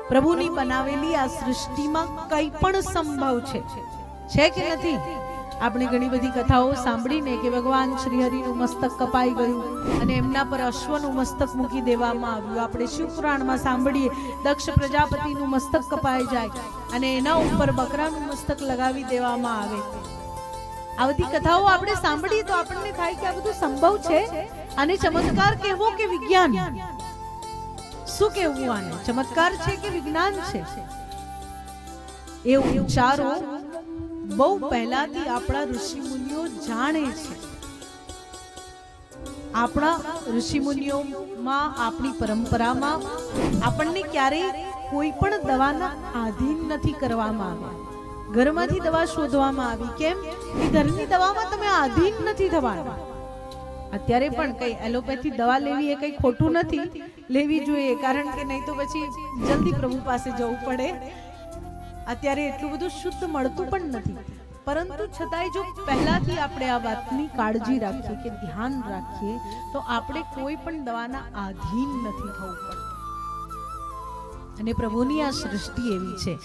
પ્રભુની બનાવેલી આ સૃષ્ટિમાં કંઈ પણ સંભવ છે કે નથી? આપણે ઘણી બધી કથાઓ સાંભળીને કે ભગવાન શ્રી હરિનું મસ્તક કપાઈ ગયું અને એમના પર અશ્વનું મસ્તક મૂકી દેવામાં આવ્યું. આપણે શિવપુરાણમાં સાંભળીએ દક્ષ પ્રજાપતિનું મસ્તક કપાઈ જાય અને એના ઉપર બકરાનું મસ્તક લગાવી દેવામાં આવે. આ બધી કથાઓ આપણે સાંભળીએ તો આપણને થાય કે આ બધું સંભવ છે. અને ચમત્કાર કહેવો કે વિજ્ઞાન? શું કહેવું આને? ચમત્કાર છે કે વિજ્ઞાન છે? એ ઉચ્ચારો બહુ પહેલાથી આપણા ઋષિ મુનિઓ જાણે છે. આપણા ઋષિ મુનિઓમાં, આપણી પરંપરામાં આપણને ક્યારેય કોઈ પણ દવાના આધીન નથી કરવામાં આવ્યા. ઘરમાંથી દવા શોધવામાં આવી. કેમ કે ઘરની દવામાં તમે આધીન નથી થવાના. અત્યારે પણ કઈ એલોપેથી દવા લેવી એ કઈ ખોટું નથી, લેવી જોઈએ, કારણ કે નહીં તો પછી જલ્દી પ્રભુ પાસે જવું પડે. અત્યારે એટલું બધું શુદ્ધ મળતું પણ નથી. પરંતુ છતાંય જો પહેલાથી આપણે આ વાતની કાળજી રાખીએ કે ધ્યાન રાખીએ તો આપણે કોઈ પણ દવાના આધીન નથી થવું પડતું. અને પ્રભુની આ સૃષ્ટિ એવી છે